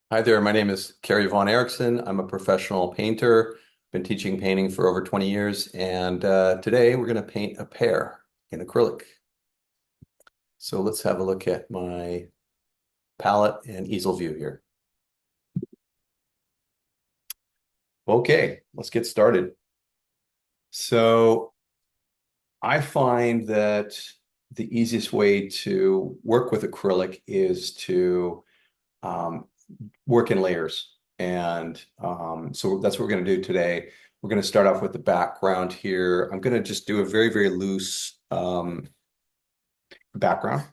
Hi there, my name is Kerry Von Erickson. I'm a professional painter. Been teaching painting for over 20 years, and today we're going to paint a pear in acrylic. So let's have a look at my palette and easel view here. Okay, let's get started. So I find that the easiest way to work with acrylic is to um, work in layers. And so that's what we're going to do today. We're going to start off with the background here. I'm going to just do a very, very loose background.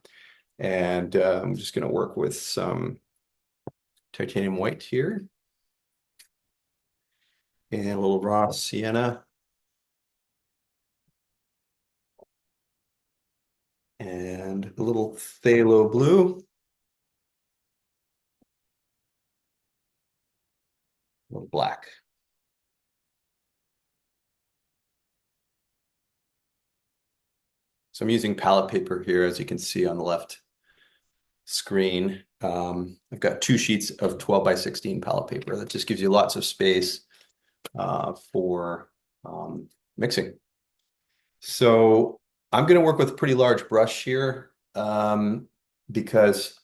And I'm just going to work with some titanium white here and a little raw sienna and a little phthalo blue, a little black. So I'm using palette paper here, as you can see on the left screen. I've got 2 sheets of 12 by 16 palette paper. That just gives you lots of space for mixing. So I'm going to work with a pretty large brush here because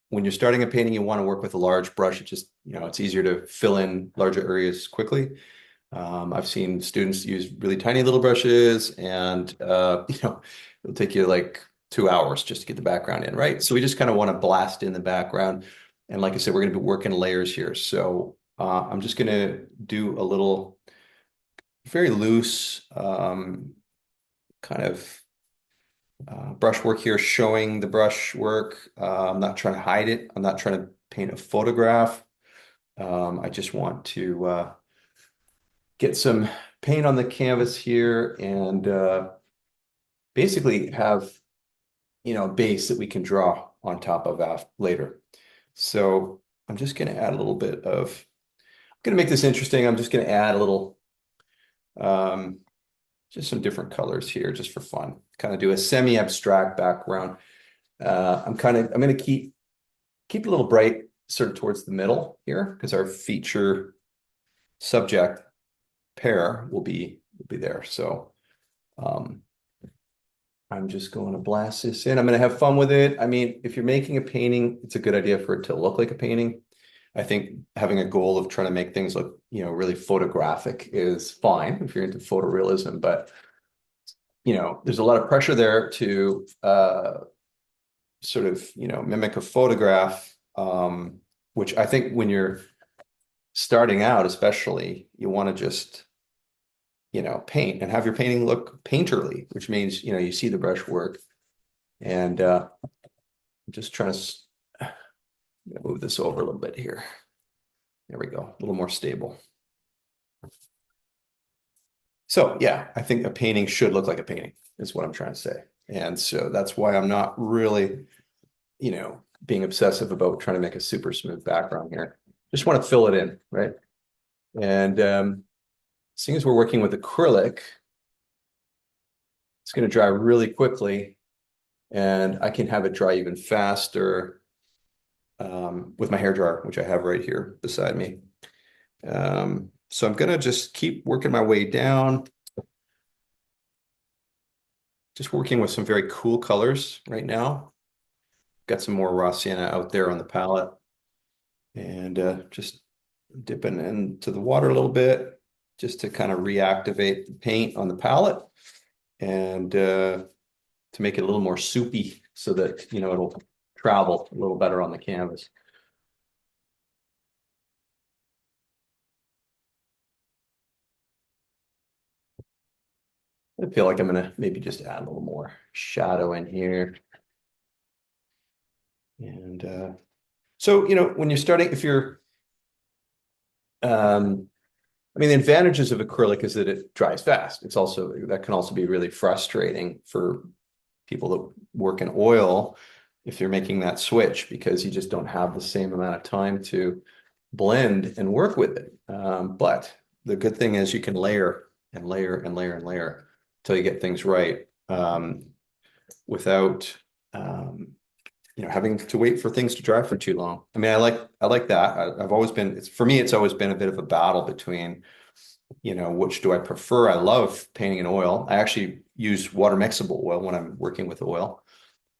when you're starting a painting, you want to work with a large brush. It just, it's easier to fill in larger areas quickly. I've seen students use really tiny little brushes and, it'll take you like 2 hours just to get the background in, right? So we just kind of want to blast in the background. And like I said, we're going to be working layers here. So I'm just going to do a little very loose kind of brush work here, showing the brush work. I'm not trying to hide it. I'm not trying to paint a photograph. I just want to get some paint on the canvas here and basically have, a base that we can draw on top of later. So I'm just going to add a little bit of, I'm going to make this interesting. I'm just going to add a little, um, just some different colors here just for fun. Kind of do a semi-abstract background. I'm going to keep it a little bright sort of towards the middle here because our feature subject pear will be there. So um, I'm just going to blast this in. I'm going to have fun with it. I mean, if you're making a painting, it's a good idea for it to look like a painting. I think having a goal of trying to make things look, really photographic is fine if you're into photorealism, but there's a lot of pressure there to sort of, mimic a photograph, which I think when you're starting out, especially, you want to just, paint and have your painting look painterly, which means, you see the brush work. And I'm just trying to move this over a little bit here. There we go, a little more stable. So yeah, I think a painting should look like a painting, is what I'm trying to say. And so that's why I'm not really, being obsessive about trying to make a super smooth background here. Just want to fill it in, right? And seeing as we're working with acrylic, it's going to dry really quickly, and I can have it dry even faster with my hair dryer, which I have right here beside me. So I'm going to just keep working my way down, just working with some very cool colors right now. Got some more raw sienna out there on the palette, and just dipping into the water a little bit just to kind of reactivate the paint on the palette and to make it a little more soupy so that, it'll travel a little better on the canvas. I feel like I'm gonna maybe just add a little more shadow in here. And so, when you're starting, if you're, I mean, the advantages of acrylic is that it dries fast. That can also be really frustrating for people that work in oil if you're making that switch because you just don't have the same amount of time to blend and work with it. But the good thing is you can layer and layer and layer and layer until you get things right without, having to wait for things to dry for too long. I mean, I like that. I've always been, for me, it's always been a bit of a battle between, which do I prefer? I love painting in oil. I actually use water mixable oil when I'm working with oil.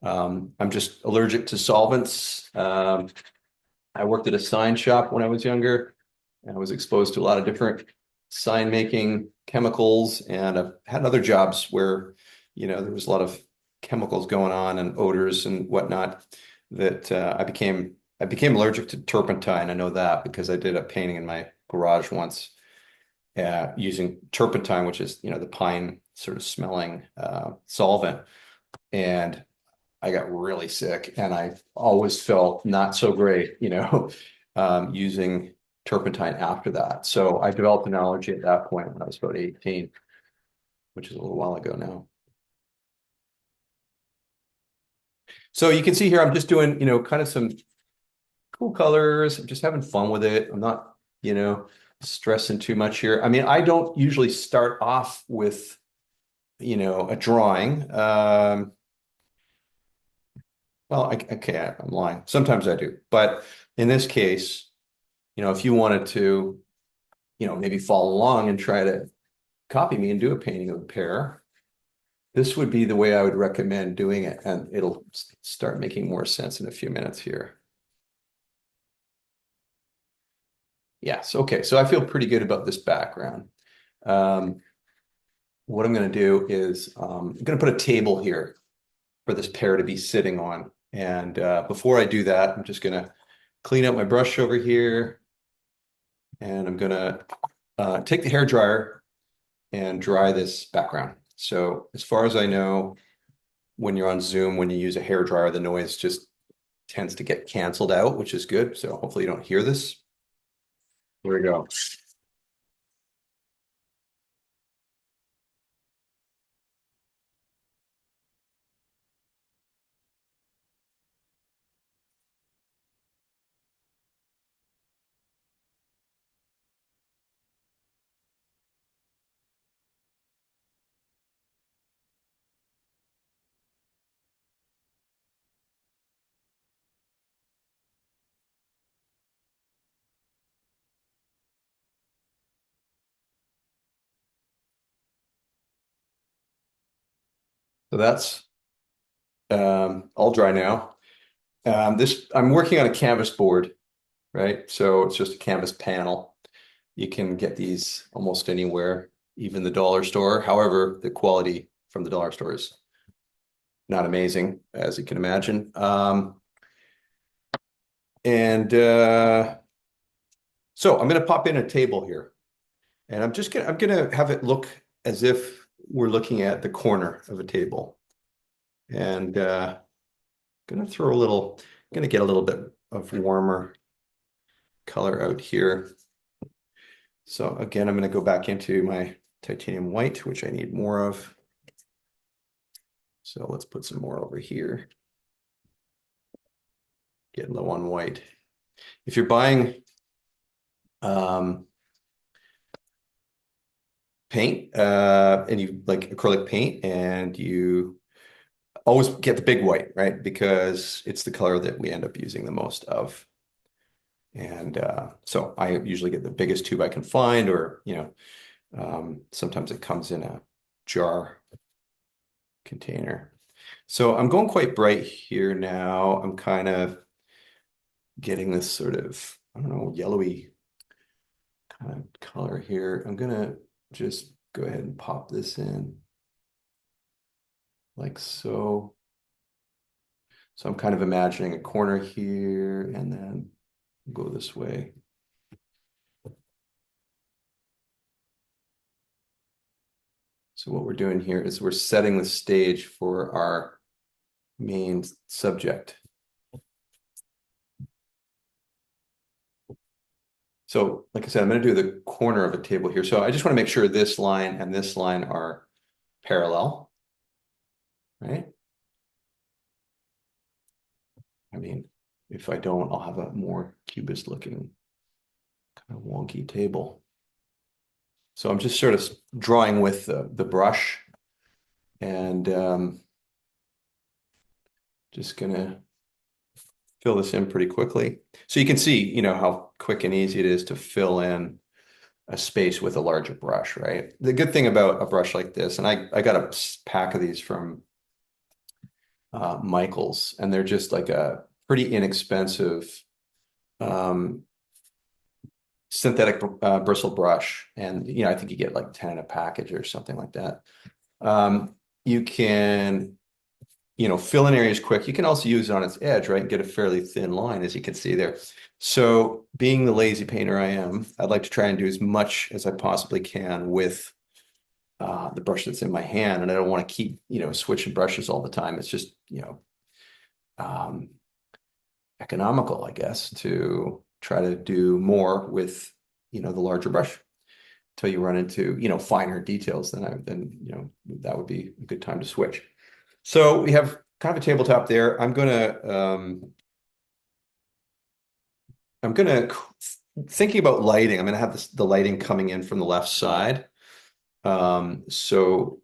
I'm just allergic to solvents. I worked at a sign shop when I was younger, and I was exposed to a lot of different sign making chemicals, and I've had other jobs where, there was a lot of chemicals going on and odors and whatnot that I became allergic to turpentine. I know that because I did a painting in my garage once using turpentine, which is, the pine sort of smelling solvent. And I got really sick, and I always felt not so great, using turpentine after that. So I developed an allergy at that point when I was about 18, which is a little while ago now. So you can see here, I'm just doing, kind of some cool colors. I'm just having fun with it. I'm not, stressing too much here. I mean, I don't usually start off with, a drawing. Well, okay, I'm lying. Sometimes I do, but in this case, if you wanted to, maybe follow along and try to copy me and do a painting of a pear, this would be the way I would recommend doing it, and it'll start making more sense in a few minutes here. Yes, okay, so I feel pretty good about this background. Um, what I'm going to do is I'm going to put a table here for this pear to be sitting on. And before I do that, I'm just going to clean up my brush over here, and I'm going to take the hair dryer and dry this background. So as far as I know, when you're on Zoom, when you use a hair dryer, the noise just tends to get canceled out, which is good. So hopefully you don't hear this. Here we go. So that's all dry now. This I'm working on a canvas board, right? So it's just a canvas panel. You can get these almost anywhere, even the dollar store. However, the quality from the dollar store is not amazing, as you can imagine. And so I'm going to pop in a table here, and I'm gonna have it look as if we're looking at the corner of a table, and gonna get a little bit of warmer color out here. So again, I'm going to go back into my titanium white, which I need more of. So let's put some more over here. Get low on white. If you're buying paint and you like acrylic paint, and you always get the big white, right? Because it's the color that we end up using the most of. And so I usually get the biggest tube I can find, or sometimes it comes in a jar container. So I'm going quite bright here now. I'm kind of getting this sort of, I don't know, yellowy kind of color here. I'm gonna just go ahead and pop this in like so. So I'm kind of imagining a corner here, and then go this way. So what we're doing here is we're setting the stage for our main subject. So like I said, I'm going to do the corner of a table here. So I just want to make sure this line and this line are parallel, right? I mean, if I don't, I'll have a more cubist looking kind of wonky table. So I'm just sort of drawing with the brush, and just gonna fill this in pretty quickly. So you can see, how quick and easy it is to fill in a space with a larger brush, right? The good thing about a brush like this, and I got a pack of these from Michaels, and they're just like a pretty inexpensive um, synthetic bristle brush. And, I think you get like 10 in a package or something like that. You can, fill in areas quick. You can also use it on its edge, right? And get a fairly thin line, as you can see there. So being the lazy painter I am, I'd like to try and do as much as I possibly can with the brush that's in my hand. And I don't want to keep, switching brushes all the time. It's just, um, economical, I guess, to try to do more with, the larger brush until you run into, finer details, then that would be a good time to switch. So we have kind of a tabletop there. I'm gonna thinking about lighting. I'm gonna have the lighting coming in from the left side. So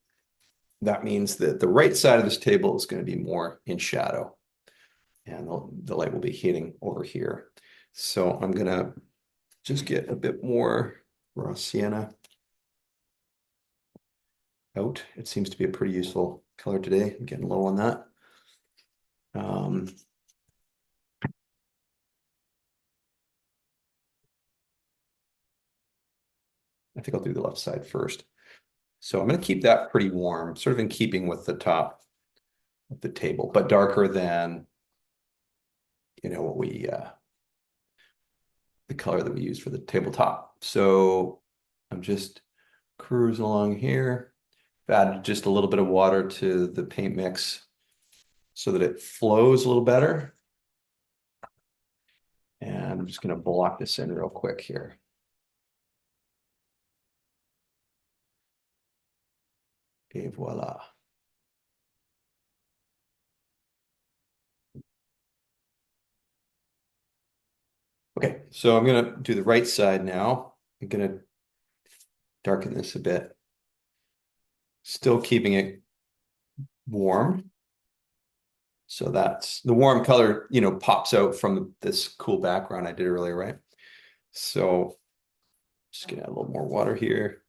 that means that the right side of this table is going to be more in shadow, and the light will be hitting over here. So I'm gonna just get a bit more raw sienna out. It seems to be a pretty useful color today. I'm getting low on that. Um, I think I'll do the left side first. So I'm going to keep that pretty warm, sort of in keeping with the top of the table, but darker than, what the color that we use for the tabletop. So I'm just cruising along here. I've added just a little bit of water to the paint mix so that it flows a little better. And I'm just going to block this in real quick here. Et voila. Okay, so I'm going to do the right side now. I'm going to darken this a bit, still keeping it warm. So that's the warm color, pops out from this cool background I did earlier, right? So just gonna add a little more water here.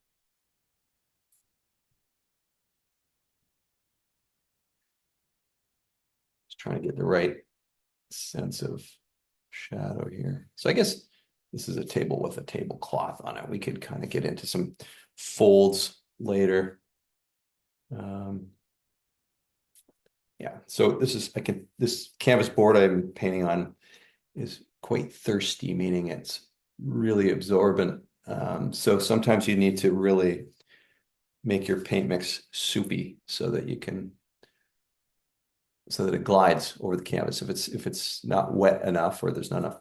Just trying to get the right sense of shadow here. So I guess this is a table with a tablecloth on it. We could kind of get into some folds later. Yeah, so this canvas board I'm painting on is quite thirsty, meaning it's really absorbent. So sometimes you need to really make your paint mix soupy so that it glides over the canvas. If it's not wet enough or there's not enough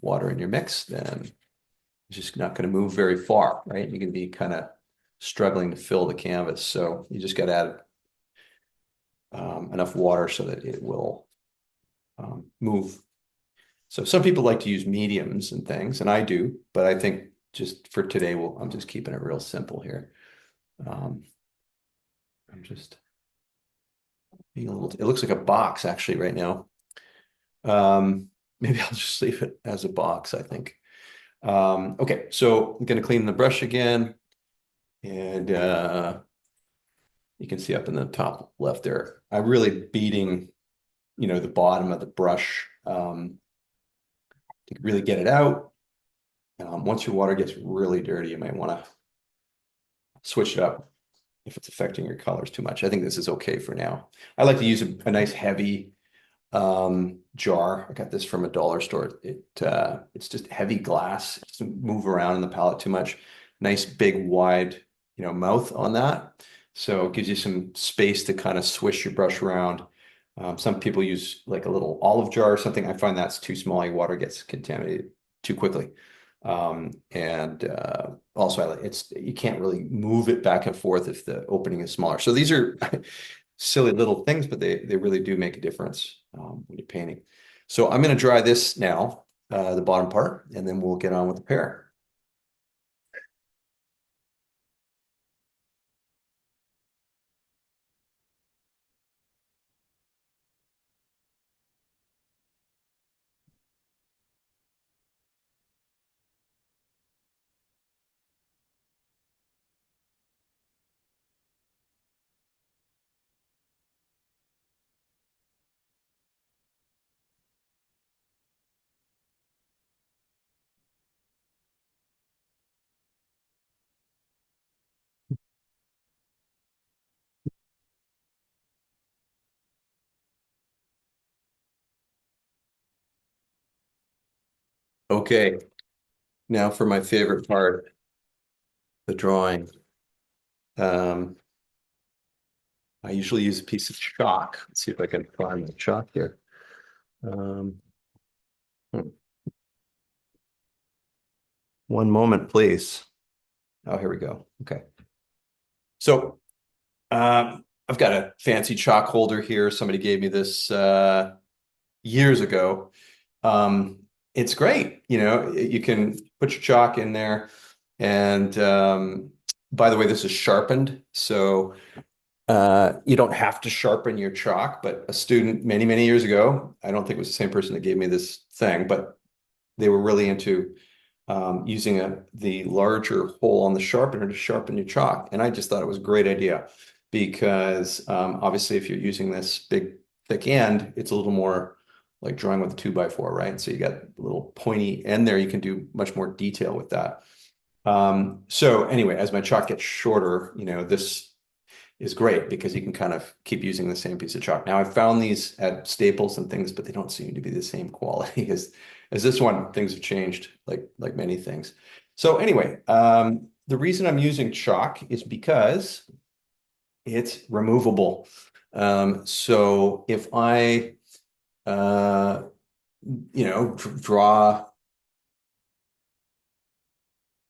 water in your mix, then it's just not going to move very far, right? You're going to be kind of struggling to fill the canvas. So you just got to add enough water so that it will move. So some people like to use mediums and things, and I do, but I think just for today, I'm just keeping it real simple here. I'm just being it looks like a box actually right now. Maybe I'll just leave it as a box, I think. Okay, so I'm going to clean the brush again, and you can see up in the top left there, I'm really beating, the bottom of the brush to really get it out. Once your water gets really dirty, you might want to switch it up if it's affecting your colors too much. I think this is okay for now. I like to use a nice heavy jar. I got this from a dollar store. It's just heavy glass. It doesn't move around in the palette too much. Nice big wide, mouth on that. So it gives you some space to kind of swish your brush around. Some people use like a little olive jar or something. I find that's too small. Your water gets contaminated too quickly. And also you can't really move it back and forth if the opening is smaller. So these are silly little things, but they really do make a difference when you're painting. So I'm going to dry this now, the bottom part, and then we'll get on with the pear. Okay, now for my favorite part, the drawing. Um, I usually use a piece of chalk. Let's see if I can find the chalk here. Um, hmm, one moment, please. Oh, here we go. Okay. So I've got a fancy chalk holder here. Somebody gave me this years ago. Um, it's great. You can put your chalk in there. And by the way, this is sharpened. So you don't have to sharpen your chalk, but a student many, many years ago, I don't think it was the same person that gave me this thing, but they were really into using the larger hole on the sharpener to sharpen your chalk. And I just thought it was a great idea because obviously if you're using this big thick end, it's a little more like drawing with a 2x4, right? So you got a little pointy end there. You can do much more detail with that. So anyway, as my chalk gets shorter, this is great because you can kind of keep using the same piece of chalk. Now, I've found these at Staples and things, but they don't seem to be the same quality as this one. Things have changed like many things. So anyway, the reason I'm using chalk is because it's removable. So if I, uh, draw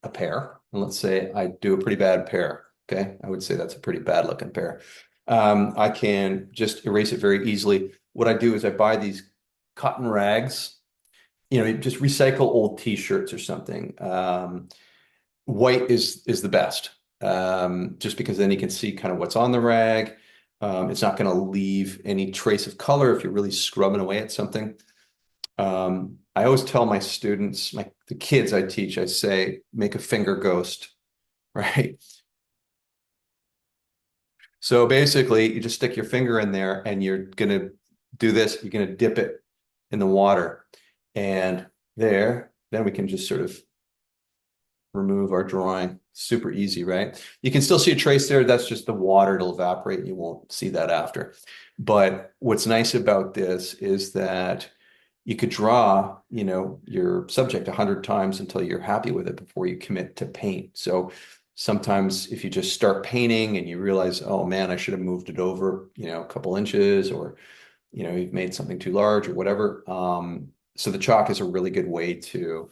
a pear, and let's say I do a pretty bad pear, okay? I would say that's a pretty bad looking pear. I can just erase it very easily. What I do is I buy these cotton rags, you just recycle old t-shirts or something. White is the best, just because then you can see kind of what's on the rag. It's not going to leave any trace of color if you're really scrubbing away at something. I always tell my students, the kids I teach, I say, make a finger ghost, right? So basically, you just stick your finger in there and you're gonna do this. You're gonna dip it in the water, and then we can just sort of remove our drawing. Super easy, right? You can still see a trace there. That's just the water. It'll evaporate and you won't see that after. But what's nice about this is that you could draw, your subject 100 times until you're happy with it before you commit to paint. So sometimes if you just start painting and you realize, oh man, I should have moved it over, a couple inches, or you've made something too large or whatever. So the chalk is a really good way to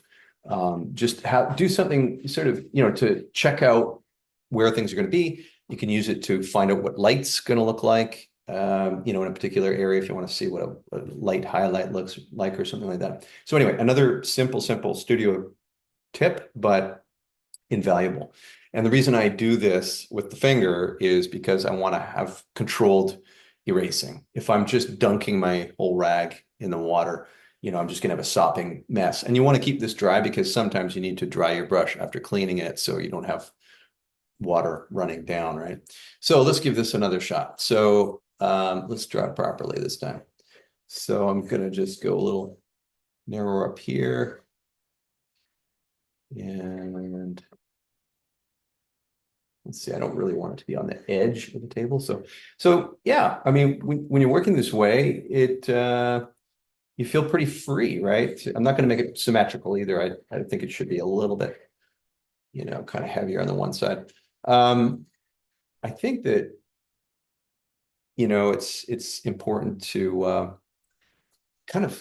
just do something sort of, to check out where things are going to be. You can use it to find out what light's going to look like, in a particular area if you want to see what a light highlight looks like or something like that. So anyway, another simple studio tip, but invaluable. And the reason I do this with the finger is because I want to have controlled erasing. If I'm just dunking my whole rag in the water, I'm just going to have a sopping mess. And you want to keep this dry because sometimes you need to dry your brush after cleaning it so you don't have water running down, right? So let's give this another shot. So let's draw it properly this time. So I'm going to just go a little narrower up here. And let's see, I don't really want it to be on the edge of the table. So yeah, I mean, when you're working this way, you feel pretty free, right? I'm not going to make it symmetrical either. I think it should be a little bit, kind of heavier on the one side. I think that, it's important to kind of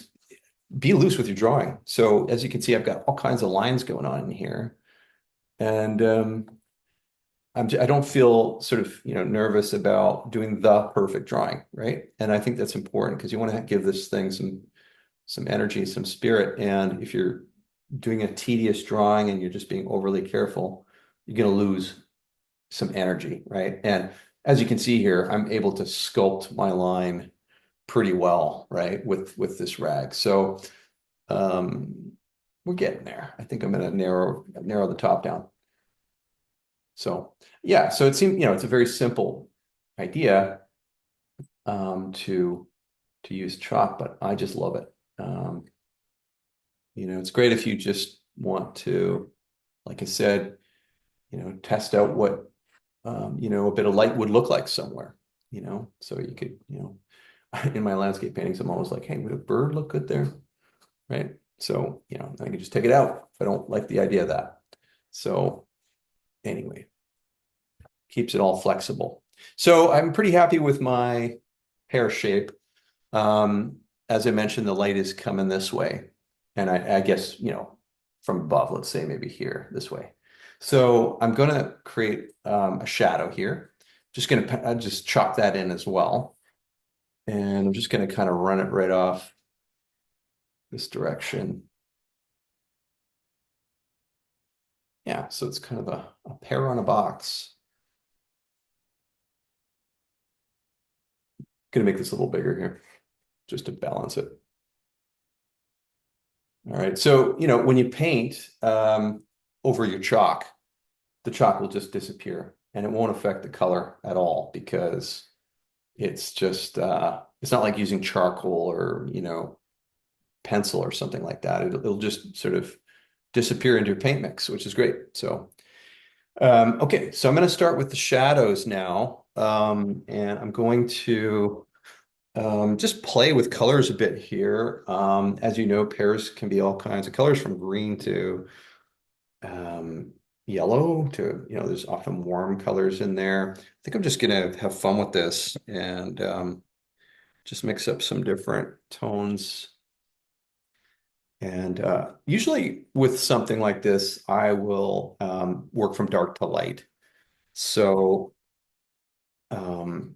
be loose with your drawing. So as you can see, I've got all kinds of lines going on in here, and I don't feel sort of, nervous about doing the perfect drawing, right? And I think that's important because you want to give this thing some energy, some spirit. And if you're doing a tedious drawing and you're just being overly careful, you're going to lose some energy, right? And as you can see here, I'm able to sculpt my line pretty well, right, with this rag. So um, we're getting there. I think I'm going to narrow the top down. So yeah, so it seems, it's a very simple idea to use chalk, but I just love it. It's great if you just want to, like I said, test out what a bit of light would look like somewhere, so you could, in my landscape paintings, I'm always like, hey, would a bird look good there? Right? So, I can just take it out if I don't like the idea of that. So anyway, keeps it all flexible. So I'm pretty happy with my hair shape. Um, as I mentioned, the light is coming this way. And I guess, from above, let's say maybe here, this way. So I'm going to create a shadow here. Just going to just chop that in as well. And I'm just going to kind of run it right off this direction. Yeah, so it's kind of a pear on a box. Going to make this a little bigger here just to balance it. All right. So, when you paint over your chalk, the chalk will just disappear and it won't affect the color at all because it's just it's not like using charcoal or, pencil or something like that. It'll just sort of disappear into your paint mix, which is great. So, okay. So I'm going to start with the shadows now. And I'm going to just play with colors a bit here. As you know, pears can be all kinds of colors from green to um, yellow to, there's often warm colors in there. I think I'm just gonna have fun with this and just mix up some different tones. And usually with something like this, I will work from dark to light. So um,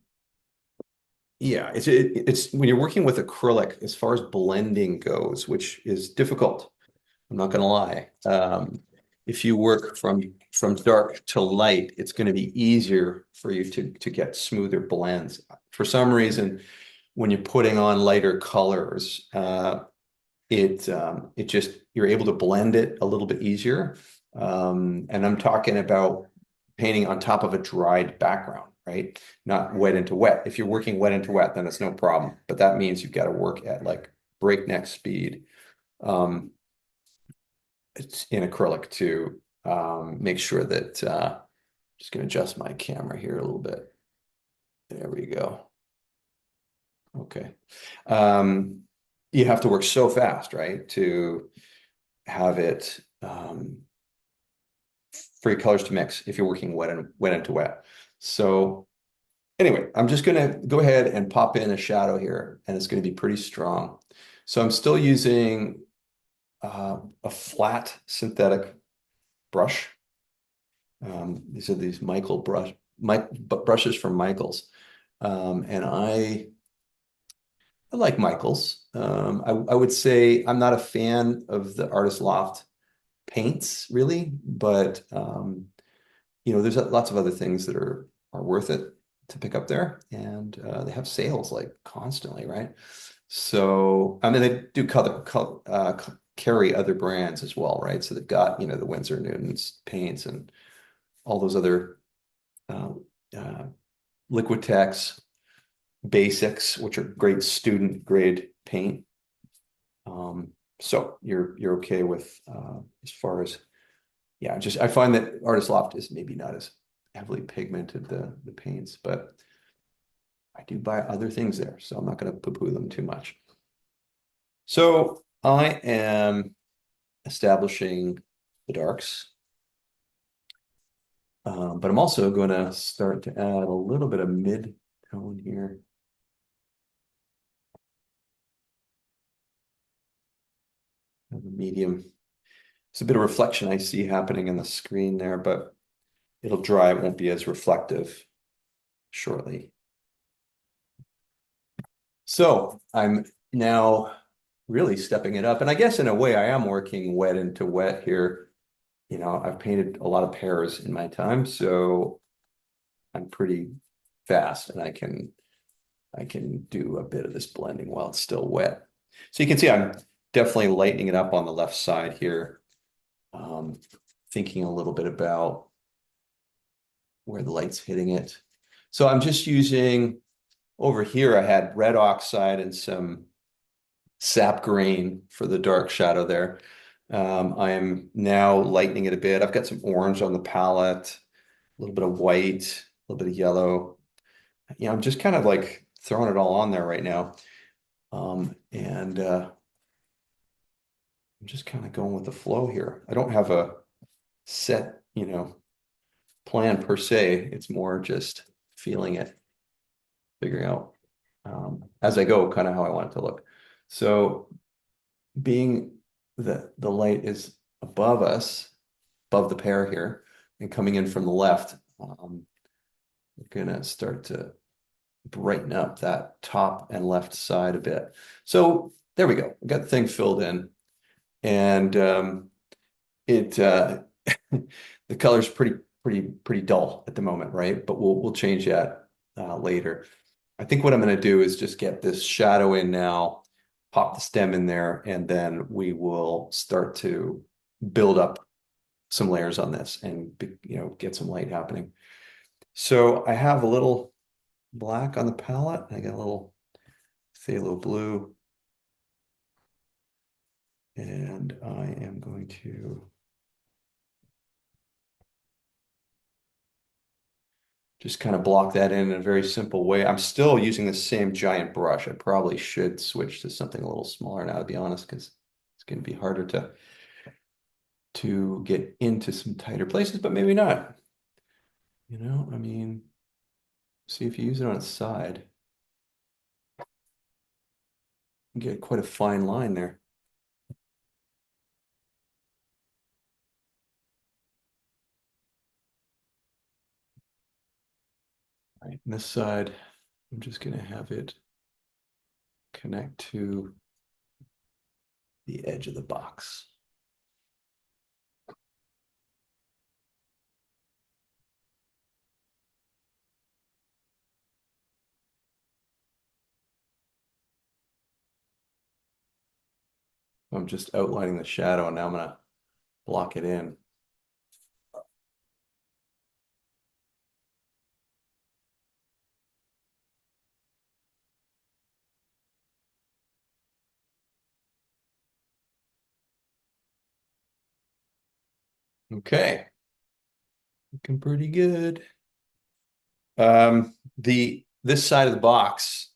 yeah, it's when you're working with acrylic, as far as blending goes, which is difficult. I'm not gonna lie. If you work from dark to light, it's going to be easier for you to get smoother blends. For some reason, when you're putting on lighter colors, it just you're able to blend it a little bit easier. And I'm talking about painting on top of a dried background, right? Not wet into wet. If you're working wet into wet, then it's no problem. But that means you've got to work at like breakneck speed. Um, it's in acrylic to make sure that just going to adjust my camera here a little bit. There we go. Okay. Um, you have to work so fast, right? To have it for your colors to mix if you're working wet into wet. So anyway, I'm just going to go ahead and pop in a shadow here, and it's going to be pretty strong. So I'm still using a flat synthetic brush. These are these brushes from Michaels. And I like Michaels. I would say I'm not a fan of the Artist Loft paints really, but there's lots of other things that are worth it to pick up there, and they have sales like constantly, right? So I mean they do carry other brands as well, right? So they've got the Winsor Newton's paints and all those other uh, uh, Liquitex basics, which are great student grade paint. So you're okay with as far as just I find that Artist Loft is maybe not as heavily pigmented the paints, but I do buy other things there, so I'm not going to poo-poo them too much. So I am establishing the darks. But I'm also going to start to add a little bit of mid-tone here. A medium. It's a bit of reflection I see happening in the screen there, but it'll dry. It won't be as reflective shortly. So I'm now really stepping it up. And I guess in a way I am working wet into wet here. I've painted a lot of pears in my time, so I'm pretty fast and I can do a bit of this blending while it's still wet. So you can see I'm definitely lightening it up on the left side here. Thinking a little bit about where the light's hitting it. So I'm just using, over here I had red oxide and some sap green for the dark shadow there. I am now lightening it a bit. I've got some orange on the palette, a little bit of white, a little bit of yellow. I'm just kind of like throwing it all on there right now. And I'm just kind of going with the flow here. I don't have a set, plan per se. It's more just feeling it, figuring out as I go, kind of how I want it to look. So being that the light is above us, above the pear here, and coming in from the left, we're gonna start to brighten up that top and left side a bit. So there we go. We got the thing filled in, and it the color's pretty dull at the moment, right? But we'll change that later. I think what I'm going to do is just get this shadow in now, pop the stem in there, and then we will start to build up some layers on this and get some light happening. So I have a little black on the palette. I got a little phthalo blue, and I am going to just kind of block that in a very simple way. I'm still using the same giant brush. I probably should switch to something a little smaller now, to be honest, because it's going to be harder to get into some tighter places, but maybe not. I mean, see if you use it on its side, you get quite a fine line there. All right, and this side, I'm just going to have it connect to the edge of the box. I'm just outlining the shadow, and now I'm going to block it in. Okay, looking pretty good. This side of the box,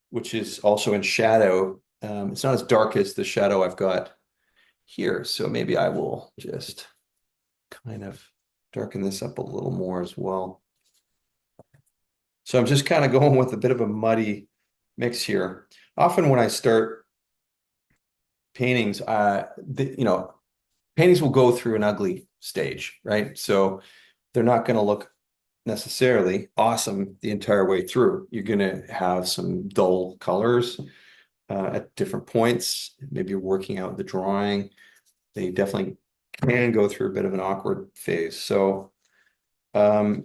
which is also in shadow, it's not as dark as the shadow I've got here. So maybe I will just kind of darken this up a little more as well. So I'm just kind of going with a bit of a muddy mix here. Often when I start paintings, paintings will go through an ugly stage, right? So they're not going to look necessarily awesome the entire way through. You're going to have some dull colors at different points. Maybe you're working out the drawing. They definitely can go through a bit of an awkward phase. So I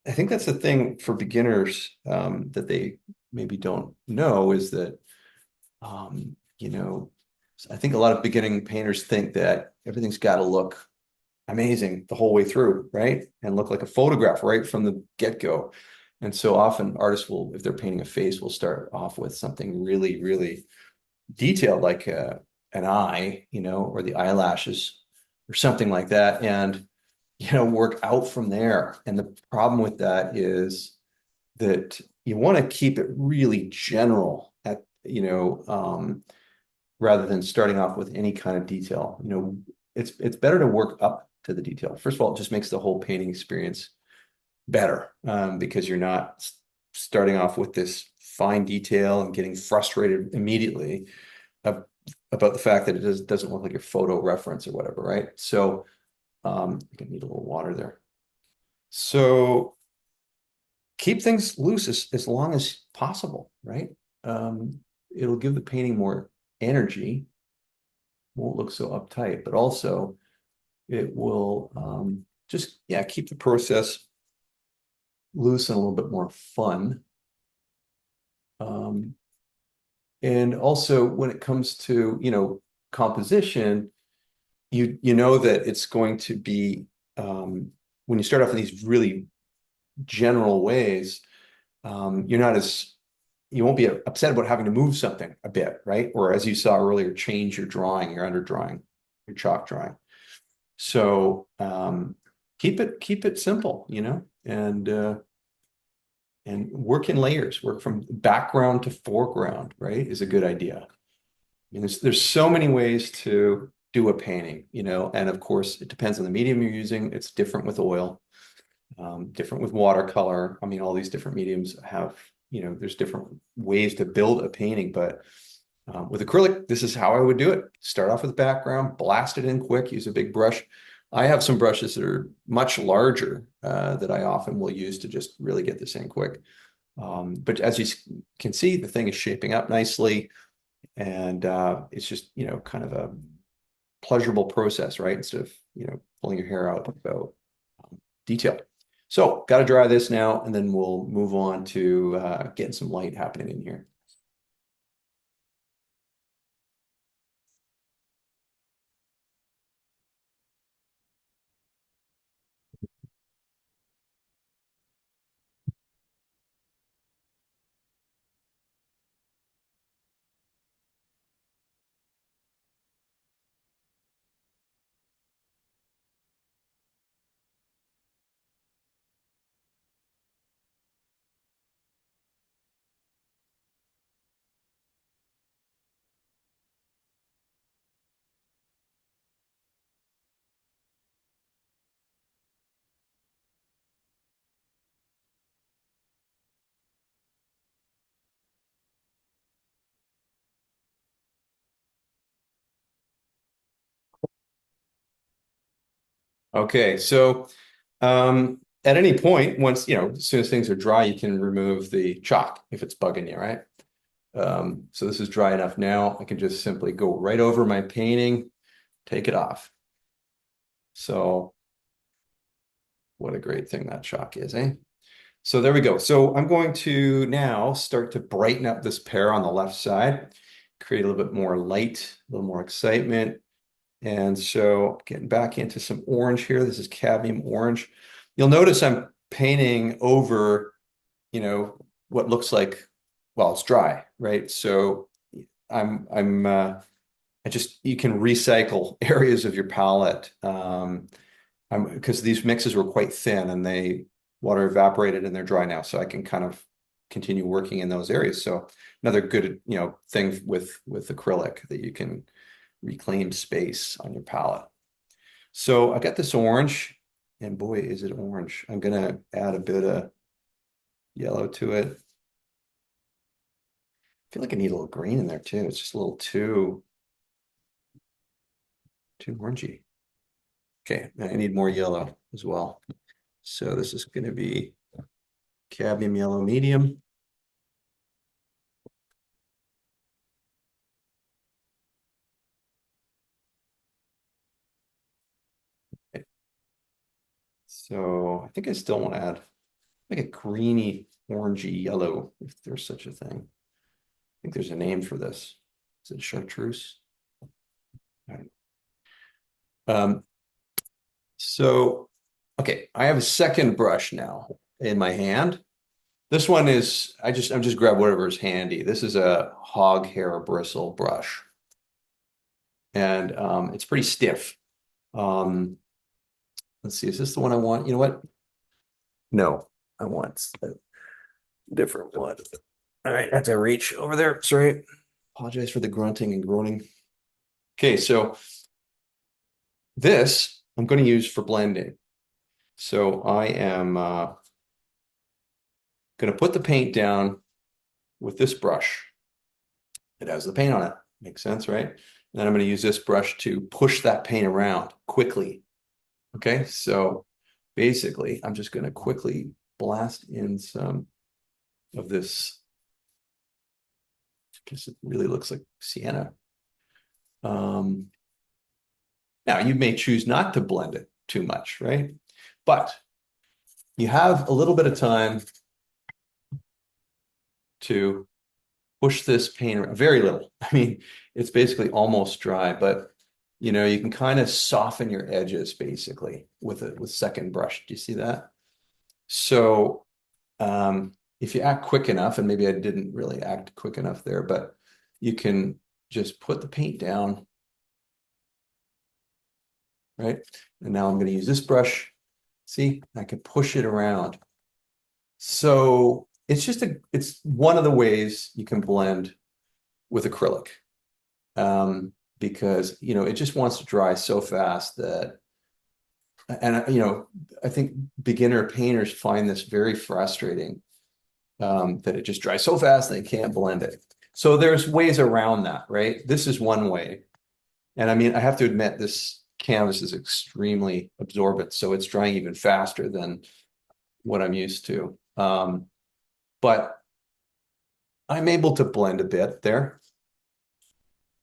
think that's the thing for beginners that they maybe don't know is that, I think a lot of beginning painters think that everything's got to look amazing the whole way through, right? And look like a photograph right from the get-go. And so often artists will, if they're painting a face, will start off with something really, really detailed, like an eye, or the eyelashes or something like that. And, work out from there. And the problem with that is that you want to keep it really general rather than starting off with any kind of detail. It's better to work up to the detail. First of all, it just makes the whole painting experience better because you're not starting off with this fine detail and getting frustrated immediately about the fact that it doesn't look like your photo reference or whatever, right? So you can need a little water there. So keep things loose as long as possible, right? It'll give the painting more energy, won't look so uptight, but also it will just, keep the process loose and a little bit more fun. And also when it comes to, composition, you know that it's going to be, when you start off in these really general ways, you won't be upset about having to move something a bit, right? Or as you saw earlier, change your drawing, your underdrawing, your chalk drawing. So keep it simple, and work in layers, work from background to foreground, right? Is a good idea. mean, there's so many ways to do a painting, and of course it depends on the medium you're using. It's different with oil, different with watercolor. I mean, all these different mediums have, there's different ways to build a painting, but with acrylic, this is how I would do it. Start off with a background, blast it in quick, use a big brush. I have some brushes that are much larger that I often will use to just really get this in quick. But as you can see, the thing is shaping up nicely, and it's just, kind of a pleasurable process, right? Instead of, pulling your hair out about detail. So got to dry this now, and then we'll move on to getting some light happening in here. Okay, so at any point, once, as soon as things are dry, you can remove the chalk if it's bugging you, right? So this is dry enough now. I can just simply go right over my painting, take it off. So what a great thing that chalk is, eh? So there we go. So I'm going to now start to brighten up this pear on the left side, create a little bit more light, a little more excitement. And so getting back into some orange here. This is cadmium orange. You'll notice I'm painting over, what looks like, well, it's dry, right? So I just, you can recycle areas of your palette. Because these mixes were quite thin and water evaporated and they're dry now. So I can kind of continue working in those areas. So another good, thing with acrylic, that you can reclaim space on your palette. So I got this orange, and boy, is it orange. I'm gonna add a bit of yellow to it. I feel like I need a little green in there too. It's just a little too orangey. Okay, I need more yellow as well. So this is going to be cadmium yellow medium. Okay. So I think I still want to add like a greeny orangey yellow, if there's such a thing. I think there's a name for this. Is it chartreuse? Right. So, okay, I have a second brush now in my hand. This one is, I'm just grab whatever is handy. This is a hog hair bristle brush, and it's pretty stiff. Um, let's see, is this the one I want? You know what? No, I want a different one. All right, that's a reach over there. Sorry. Apologize for the grunting and groaning. Okay, so this I'm going to use for blending. So I am going to put the paint down with this brush. It has the paint on it. Makes sense, right? And then I'm going to use this brush to push that paint around quickly. Okay, so basically, I'm just going to quickly blast in some of this, because it really looks like sienna. Now, you may choose not to blend it too much, right? But you have a little bit of time to push this paint around, very little. I mean, it's basically almost dry, but you can kind of soften your edges basically with second brush. Do you see that? So if you act quick enough, and maybe I didn't really act quick enough there, but you can just put the paint down, right? And now I'm going to use this brush. See, I can push it around. So it's one of the ways you can blend with acrylic. because, it just wants to dry so fast that, and, I think beginner painters find this very frustrating, that it just dries so fast they can't blend it. So there's ways around that, right? This is one way. And I mean, I have to admit, this canvas is extremely absorbent, so it's drying even faster than what I'm used to. But I'm able to blend a bit there.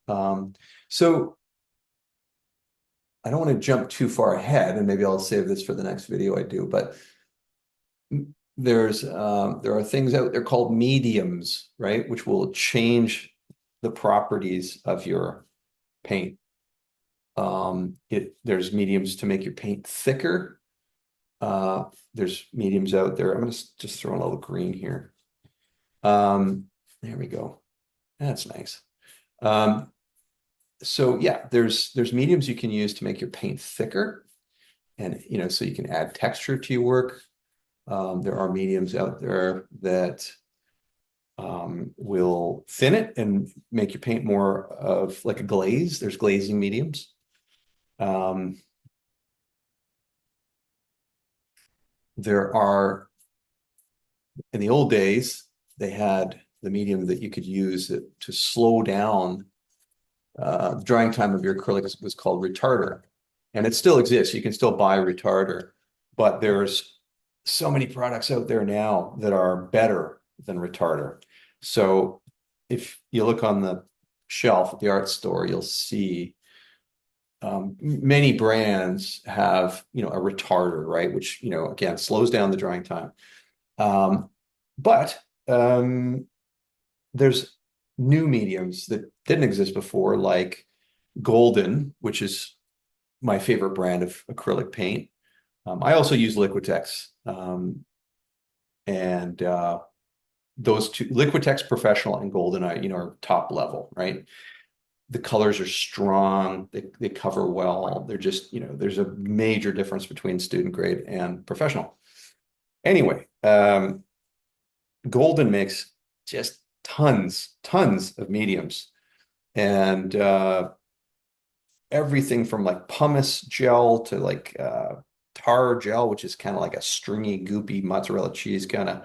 So I don't want to jump too far ahead, and maybe I'll save this for the next video I do, but there are things out there called mediums, right, which will change the properties of your paint. There's mediums to make your paint thicker. There's mediums out there. I'm going to just throw in a little green here. There we go. That's nice. So yeah, there's mediums you can use to make your paint thicker, and so you can add texture to your work. There are mediums out there that will thin it and make your paint more of like a glaze. There's glazing mediums. There are, in the old days, they had the medium that you could use to slow down the drying time of your acrylic was called retarder. And it still exists. You can still buy retarder, but there's so many products out there now that are better than retarder. So if you look on the shelf at the art store, you'll see many brands have, a retarder, right? Which, again, slows down the drying time. But there's new mediums that didn't exist before, like Golden, which is my favorite brand of acrylic paint. I also use Liquitex, and those two, Liquitex Professional and Golden, are top level, right? The colors are strong. They cover well. They're just, there's a major difference between student grade and professional. Anyway, Golden makes just tons of mediums, and everything from like pumice gel to like tar gel, which is kind of like a stringy, goopy mozzarella cheese kind of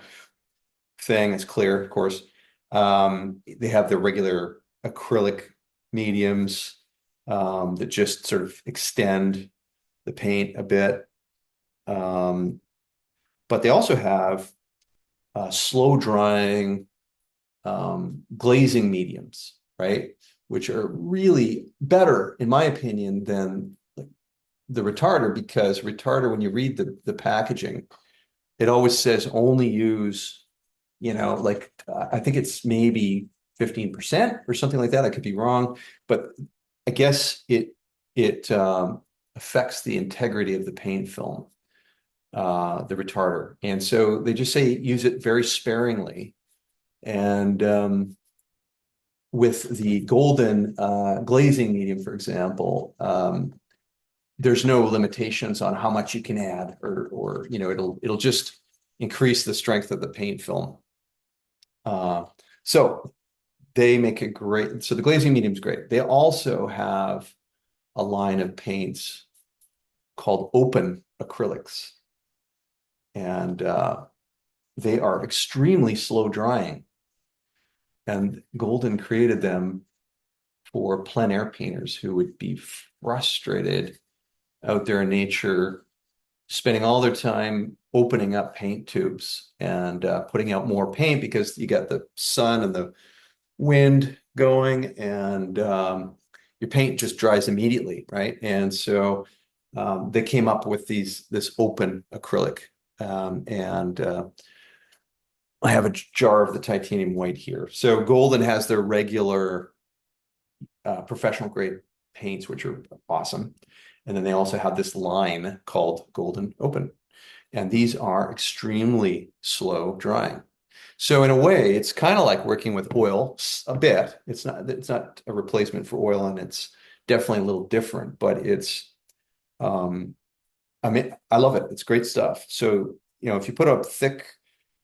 thing. It's clear, of course. They have the regular acrylic mediums that just sort of extend the paint a bit. But they also have slow drying glazing mediums, right? Which are really better, in my opinion, than like the retarder, because retarder, when you read the packaging, it always says only use, like I think it's maybe 15% or something like that. I could be wrong, but I guess it affects the integrity of the paint film, the retarder. And so they just say use it very sparingly. And with the Golden glazing medium, for example, there's no limitations on how much you can add, or it'll just increase the strength of the paint film. So they make a great. So the glazing medium is great. They also have a line of paints called open acrylics, and they are extremely slow drying. And Golden created them for plein air painters who would be frustrated out there in nature, spending all their time opening up paint tubes and putting out more paint because you got the sun and the wind going, and your paint just dries immediately, right? And so they came up with this open acrylic, and I have a jar of the titanium white here. So Golden has their regular professional grade paints, which are awesome. And then they also have this line called Golden Open. And these are extremely slow drying. So in a way, it's kind of like working with oil a bit. It's not a replacement for oil, and it's definitely a little different, but I mean, I love it. It's great stuff. So, if you put a thick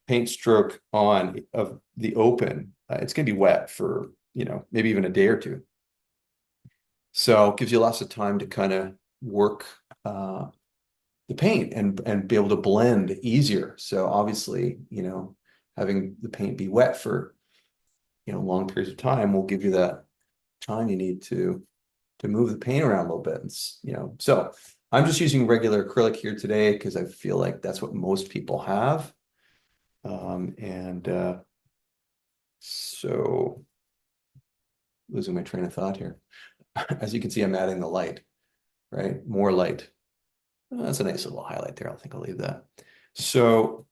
paint stroke on of the open, it's going to be wet for, maybe even a day or two. So it gives you lots of time to kind of work the paint and be able to blend easier. So obviously, having the paint be wet for, long periods of time will give you that time you need to move the paint around a little bit. So I'm just using regular acrylic here today because I feel like that's what most people have. And so losing my train of thought here. As you can see, I'm adding the light, right? More light. Oh, that's a nice little highlight there. I think I'll leave that. So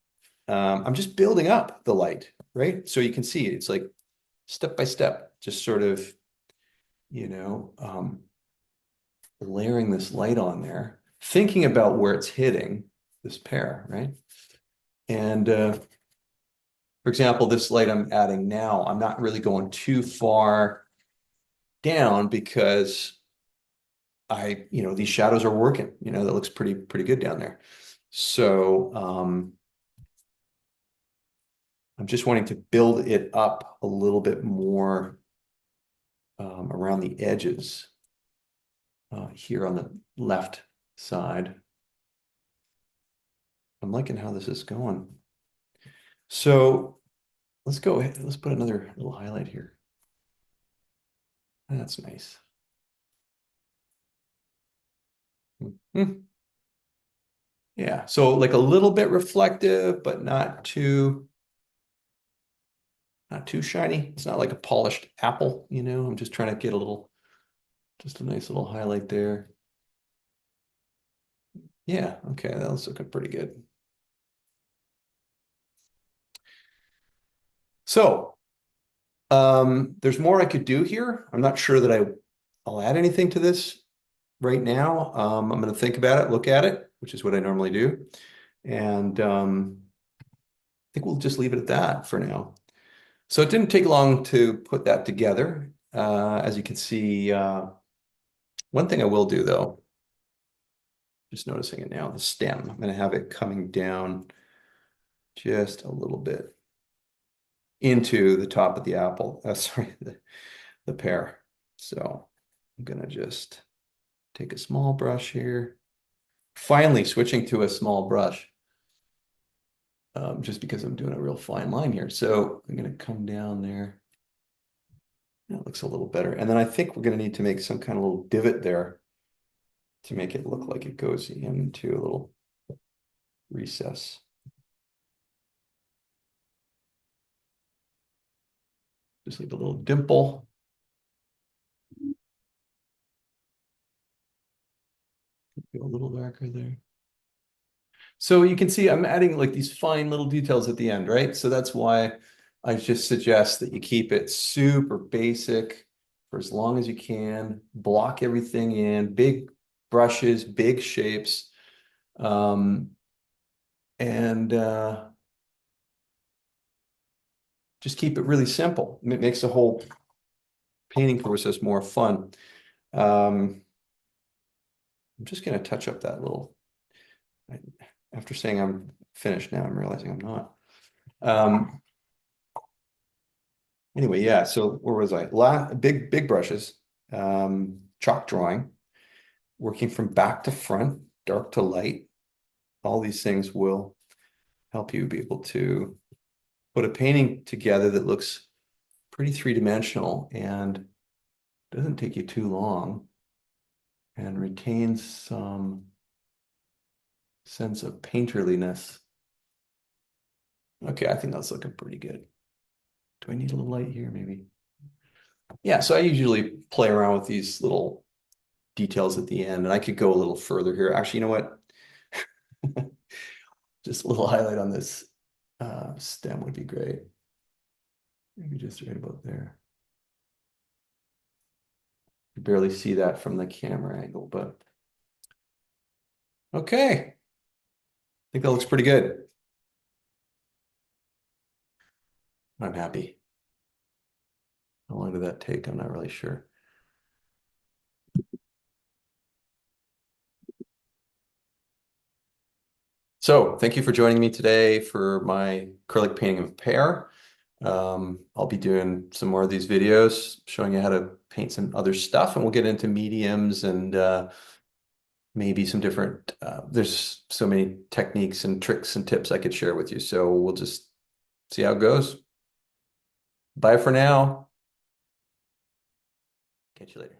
I'm just building up the light, right? So you can see it's like step by step, just sort of, you know, um, layering this light on there, thinking about where it's hitting this pear, right? And for example, this light I'm adding now, I'm not really going too far down because these shadows are working, that looks pretty good down there. So I'm just wanting to build it up a little bit more around the edges here on the left side. I'm liking how this is going. So let's go ahead. Let's put another little highlight here. That's nice. Hmm. Yeah, so like a little bit reflective, but not too shiny. It's not like a polished apple, I'm just trying to get just a nice little highlight there. Yeah, okay, that's looking pretty good. So, there's more I could do here. I'm not sure that I'll add anything to this right now. I'm going to think about it, look at it, which is what I normally do. And I think we'll just leave it at that for now. So it didn't take long to put that together. As you can see, one thing I will do though, just noticing it now, the stem, I'm going to have it coming down just a little bit into the top of the apple, sorry, the pear. So I'm going to just take a small brush here. Finally switching to a small brush, just because I'm doing a real fine line here. So I'm going to come down there. That looks a little better. And then I think we're going to need to make some kind of little divot there to make it look like it goes into a little recess. Just leave a little dimple. Go a little darker there. So you can see I'm adding like these fine little details at the end, right? So that's why I just suggest that you keep it super basic for as long as you can, block everything in, big brushes, big shapes, and just keep it really simple. It makes the whole painting process more fun. I'm just going to touch up that little, after saying I'm finished now, I'm realizing I'm not. Anyway, yeah, so where was I? Big brushes, chalk drawing, working from back to front, dark to light. All these things will help you be able to put a painting together that looks pretty three-dimensional and doesn't take you too long and retains some sense of painterliness. Okay, I think that's looking pretty good. Do I need a little light here, maybe? Yeah, so I usually play around with these little details at the end, and I could go a little further here. Actually, you know what? Just a little highlight on this stem would be great. Maybe just right about there. You barely see that from the camera angle, but okay. I think that looks pretty good. I'm happy. How long did that take? I'm not really sure. So thank you for joining me today for my acrylic painting of pear. I'll be doing some more of these videos showing you how to paint paint some other stuff, and we'll get into mediums and maybe some different, there's so many techniques and tricks and tips I could share with you. So we'll just see how it goes. Bye for now. Catch you later.